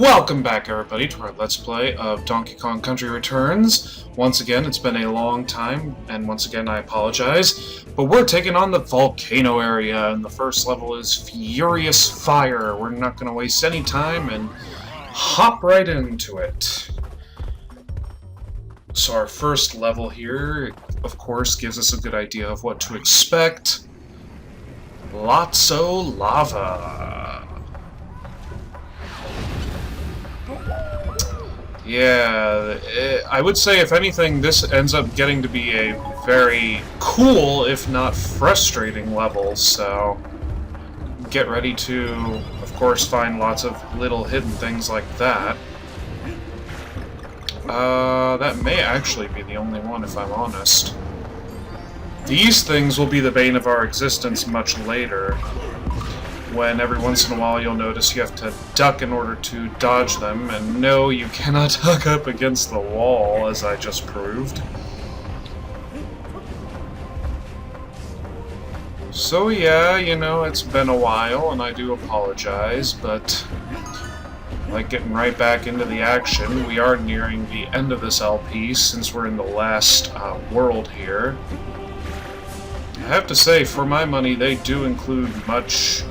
Welcome back, everybody, to our Let's Play of Donkey Kong Country Returns. Once again, it's been a long time, and once again, I apologize. But we're taking on the volcano area, and the first level is Furious Fire. We're not going to waste any time and hop right into it. So our first level here, of course, gives us a good idea of what to expect. Lotso Lava. Yeah, I would say, if anything, this ends up getting to be a very cool, if not frustrating, level, so get ready to, of course, find lots of little hidden things like that. That may actually be the only one, if I'm honest. These things will be the bane of our existence much later, when every once in a while you'll notice you have to duck in order to dodge them, and no, you cannot hug up against the wall, as I just proved. So yeah, you know, it's been a while, and I do apologize, but like getting right back into the action, we are nearing the end of this LP, since we're in the last world here. I have to say, for my money, they do include much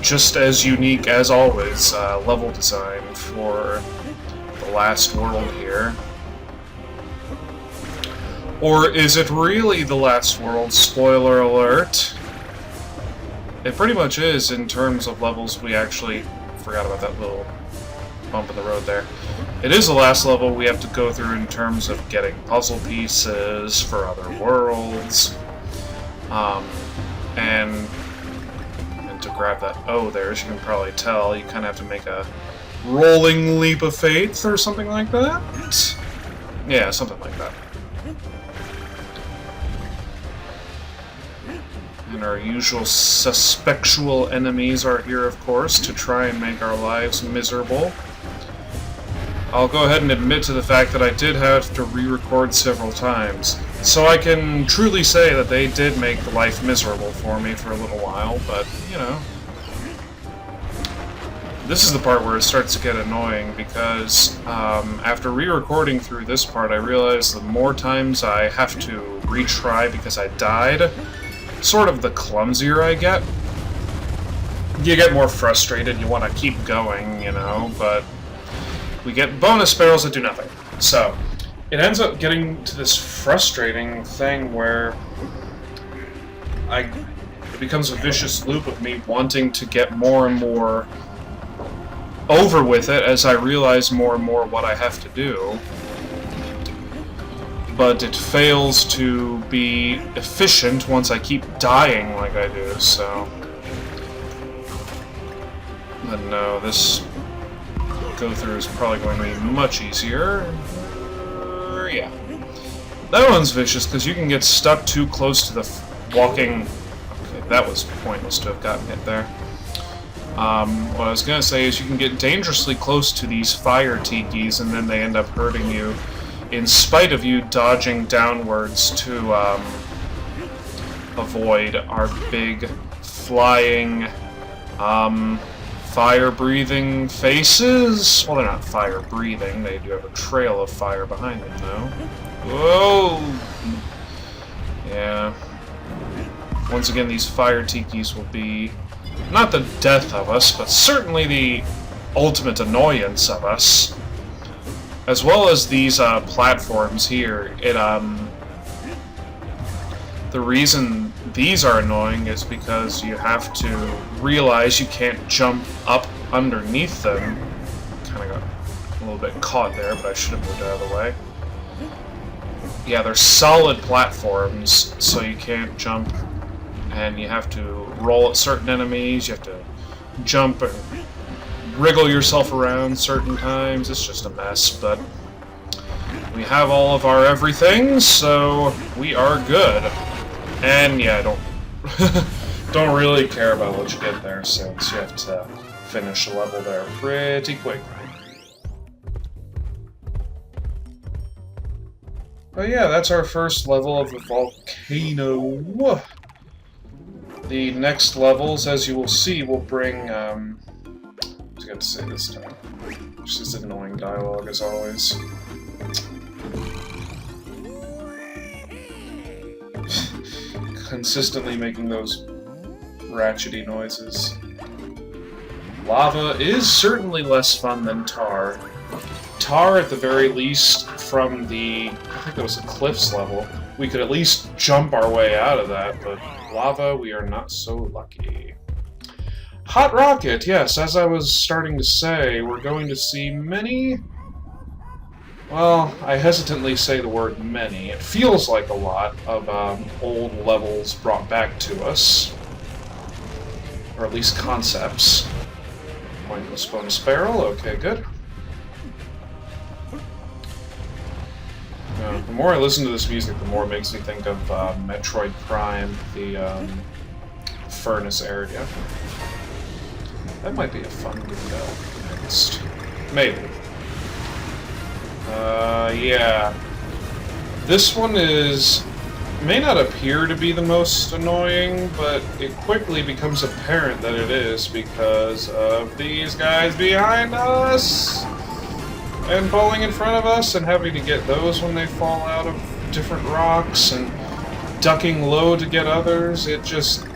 just as unique as always level design for the last world here. Or is it really the last world? Spoiler alert. It pretty much is in terms of levels we actually... Forgot about that little bump in the road there. It is the last level we have to go through in terms of getting puzzle pieces for other worlds. And to grab that O there, as you can probably tell, you kind of have to make a rolling leap of faith or something like that. Yeah, something like that. And our usual suspectual enemies are here, of course, to try and make our lives miserable. I'll go ahead and admit to the fact that I did have to re-record several times, so I can truly say that they did make life miserable for me for a little while, but, you know. This is the part where it starts to get annoying, because after re-recording through this part, I realized the more times I have to retry because I died, sort of the clumsier I get. You get more frustrated, you want to keep going, you know, but we get bonus barrels that do nothing. So, it ends up getting to this frustrating thing where it becomes a vicious loop of me wanting to get more and more over with it as I realize more and more what I have to do. But it fails to be efficient once I keep dying like I do, so... But no, this go-through is probably going to be much easier. Yeah. That one's vicious, because you can get stuck too close to the walking... Okay, that was pointless to have gotten hit there. What I was going to say is you can get dangerously close to these fire tikis, and then they end up hurting you, in spite of you dodging downwards to avoid our big, flying, fire-breathing faces? Well, they're not fire-breathing, they do have a trail of fire behind them, though. Whoa! Yeah. Once again, these fire tikis will be not the death of us, but certainly the ultimate annoyance of us. As well as these platforms here. The reason these are annoying is because you have to realize you can't jump up underneath them. Kind of got a little bit caught there, but I should have moved out of the way. Yeah, they're solid platforms, so you can't jump, and you have to roll at certain enemies, you have to jump and wriggle yourself around certain times. It's just a mess, but we have all of our everything, so we are good. And yeah, don't really care about what you get there, since you have to finish the level there pretty quick. But yeah, that's our first level of the volcano. The next levels, as you will see, will bring I was going to say this time. Just as annoying dialogue as always. Consistently making those ratchety noises. Lava is certainly less fun than tar. Tar, at the very least, from the, I think it was a cliffs level, we could at least jump our way out of that, but lava, we are not so lucky. Hot rocket, yes, as I was starting to say, we're going to see many... Well, I hesitantly say the word many. It feels like a lot of old levels brought back to us. Or at least concepts. Pointless bonus barrel, okay, good. The more I listen to this music, the more it makes me think of Metroid Prime, the furnace area. That might be a fun to go next. Maybe. Yeah. This one may not appear to be the most annoying, but it quickly becomes apparent that it is because of these guys behind us! And falling in front of us, and having to get those when they fall out of different rocks, and ducking low to get others, it just...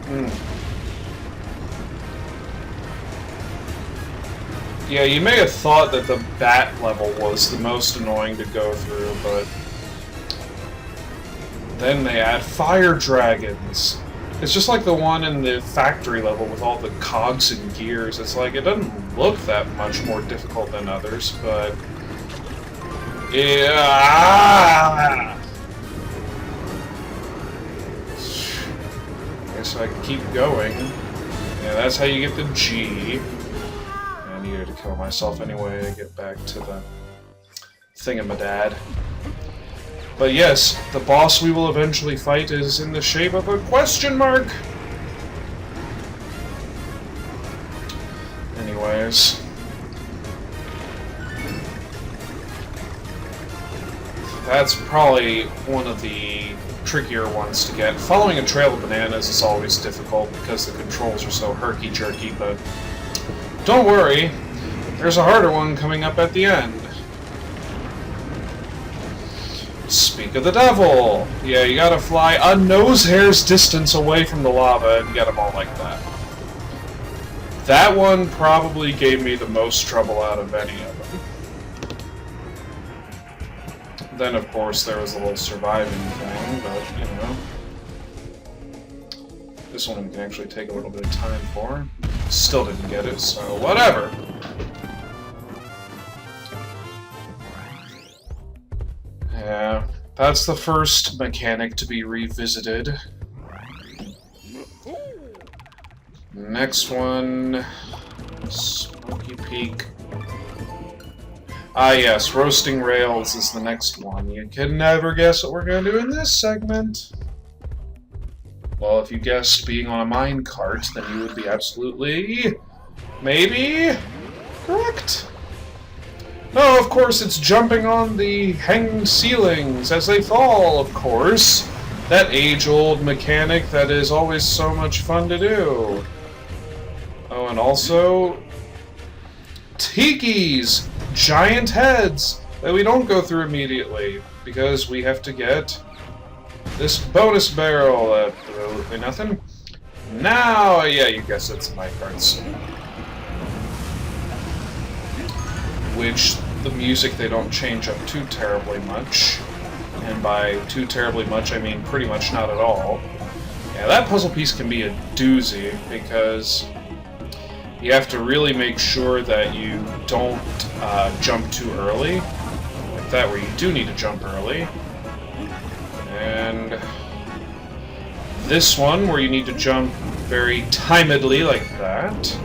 Yeah, you may have thought that the bat level was the most annoying to go through, but... Then they add fire dragons. It's just like the one in the factory level with all the cogs and gears. It's like, it doesn't look that much more difficult than others, but... Yeah. Guess I can keep going. Yeah, that's how you get the G. I needed to kill myself anyway to get back to the thingamadad. But yes, the boss we will eventually fight is in the shape of a question mark. Anyways. That's probably one of the trickier ones to get. Following a trail of bananas is always difficult because the controls are so herky-jerky, but don't worry, there's a harder one coming up at the end. Speak of the devil! Yeah, you gotta fly a nose hair's distance away from the lava and get them all like that. That one probably gave me the most trouble out of any of them. Then, of course, there was a little surviving thing, but, you know. This one we can actually take a little bit of time for. Still didn't get it, so whatever! Yeah, that's the first mechanic to be revisited. Next one... Smoky Peak. Ah yes, roasting rails is the next one. You can never guess what we're going to do in this segment. Well, if you guessed being on a minecart, then you would be absolutely... maybe... correct. No, of course, it's jumping on the hanged ceilings as they fall, of course. That age-old mechanic that is always so much fun to do. Oh, and also... Tikis! Giant heads that we don't go through immediately because we have to get this bonus barrel. Absolutely nothing. Now, yeah, you guess it's minecarts. Which the music they don't change up too terribly much, and by too terribly much I mean pretty much not at all. Yeah, that puzzle piece can be a doozy because you have to really make sure that you don't jump too early, like that, where you do need to jump early. And this one, where you need to jump very timidly, like that.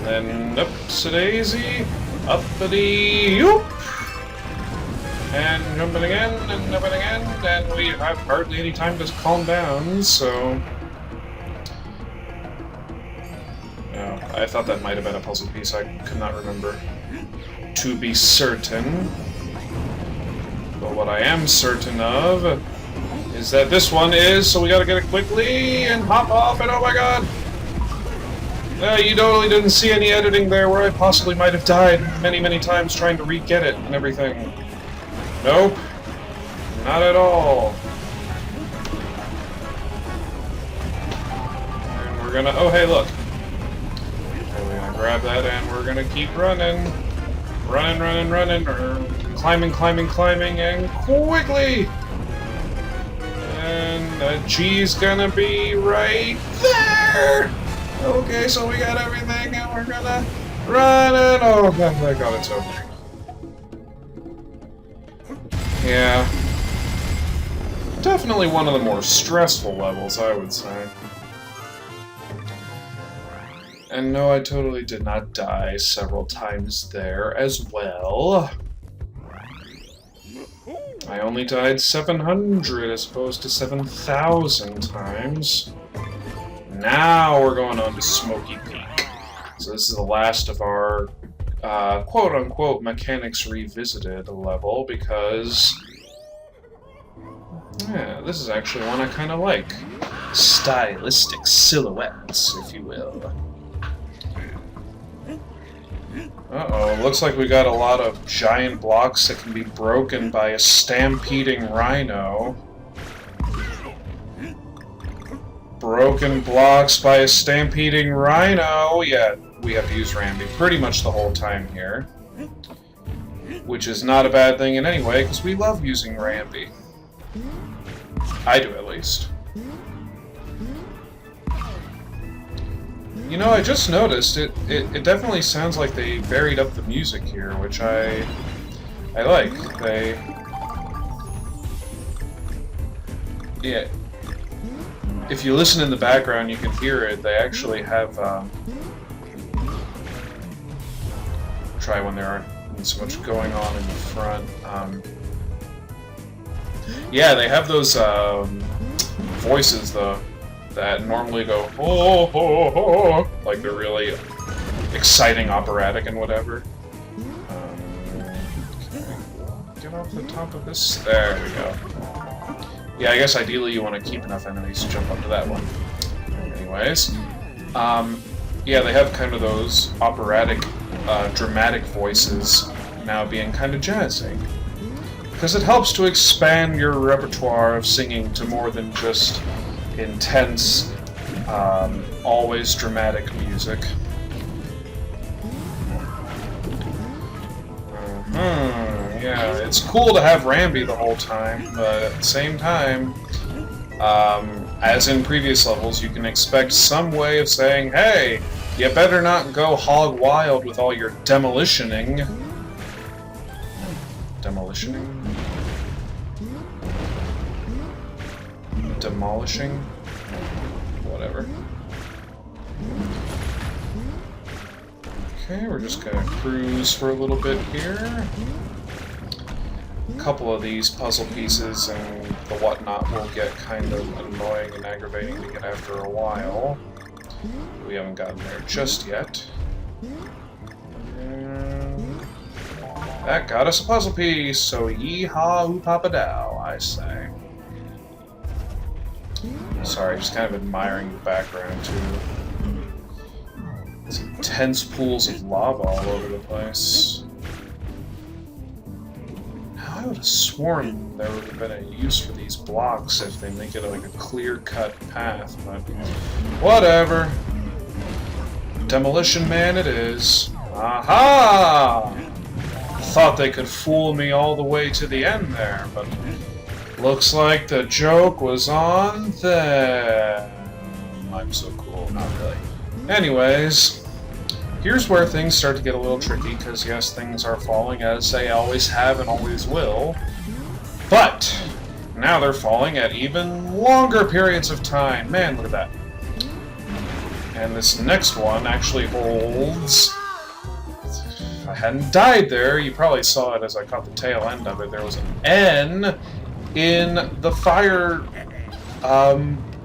And then up-a-daisy, uppity-yoop! And jumping again, and jumping again, and we have hardly any time to calm down, so... I thought that might have been a puzzle piece, I could not remember to be certain. But what I am certain of is that this one is, so we gotta get it quickly and hop off, and oh my god! You totally didn't see any editing there where I possibly might have died many, many times trying to re-get it and everything. Nope. Not at all. And we're gonna... Oh, hey, look. And we're gonna grab that and we're gonna keep running. Running, running, running. Climbing, climbing, climbing, and quickly! And the G's gonna be right there! Okay, so we got everything, and we're gonna run it. Oh, God, thank God it's over. Yeah. Definitely one of the more stressful levels, I would say. And no, I totally did not die several times there as well. I only died 700 as opposed to 7,000 times. Now we're going on to Smoky Peak. So this is the last of our quote-unquote Mechanics Revisited level because... yeah, this is actually one I kind of like. Stylistic silhouettes, if you will. Uh-oh, looks like we got a lot of giant blocks that can be broken by a stampeding rhino. Broken blocks by a stampeding rhino! Yeah, we have to use Rambi pretty much the whole time here. Which is not a bad thing in any way, because we love using Rambi. I do, at least. You know, I just noticed, it definitely sounds like they varied up the music here, which I like. Yeah. If you listen in the background, you can hear it. They actually have, try when there aren't so much going on in the front. Yeah, they have those, voices, though, that normally go, oh, oh, oh, like they're really exciting, operatic, and whatever. Get off the top of this. There we go. Yeah, I guess ideally you want to keep enough enemies to jump up to that one. Anyways. Yeah, they have kind of those operatic, dramatic voices now being kind of jazzy. Because it helps to expand your repertoire of singing to more than just intense, always dramatic music. Yeah, it's cool to have Rambi the whole time, but at the same time, as in previous levels, you can expect some way of saying, hey, you better not go hog wild with all your demolitioning. Demolitioning? Demolishing? Whatever. Okay, we're just gonna cruise for a little bit here. A couple of these puzzle pieces and the whatnot will get kind of annoying and aggravating to get after a while. We haven't gotten there just yet. And that got us a puzzle piece, so yee-haw, oo-papa-dow, I say. Sorry, just kind of admiring the background, too. These intense pools of lava all over the place. Now, I would have sworn there would have been a use for these blocks if they make it like a clear-cut path, but whatever. Demolition Man it is. Aha! Thought they could fool me all the way to the end there, but looks like the joke was on them. I'm so cool, not really. Anyways, here's where things start to get a little tricky, because yes, things are falling as they always have and always will. But now they're falling at even longer periods of time. Man, look at that. And this next one actually holds... If I hadn't died there, you probably saw it as I caught the tail end of it. There was an N in the fire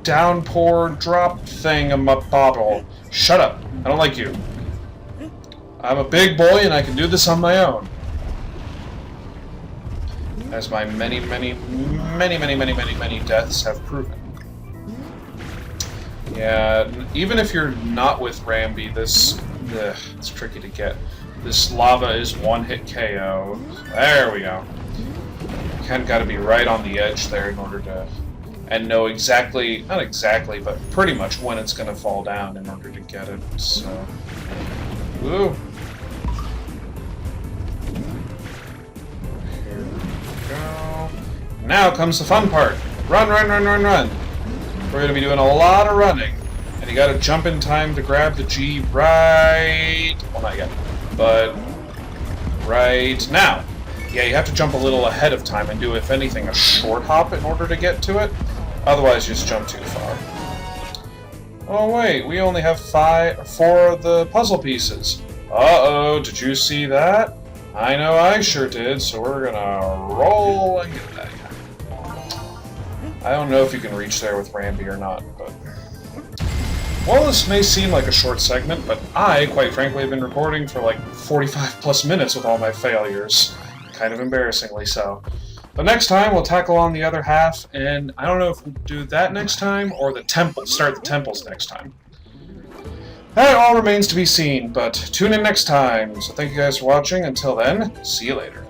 downpour drop thing in my bottle. Shut up. I don't like you. I'm a big boy and I can do this on my own. As my many deaths have proven. Yeah, even if you're not with Rambi, it's tricky to get. This lava is one-hit KO. There we go. Kind of got to be right on the edge there in order to... and know exactly, not exactly, but pretty much when it's going to fall down in order to get it, so... Woo! Here we go. Now comes the fun part. Run, run, run, run, run! We're going to be doing a lot of running. And you got to jump in time to grab the G right... well, not yet. But... right now. Yeah, you have to jump a little ahead of time and do, if anything, a short hop in order to get to it. Otherwise, you just jump too far. Oh wait, we only have 4 of the puzzle pieces. Uh-oh, did you see that? I know I sure did, so we're gonna roll and get that. I don't know if you can reach there with Rambi or not, but... well, this may seem like a short segment, but I, quite frankly, have been recording for like 45 plus minutes with all my failures. Kind of embarrassingly so. But next time, we'll tackle on the other half, and I don't know if we'll do that next time, or the temple, start the temples next time. That all remains to be seen, but tune in next time. So thank you guys for watching. Until then, see you later.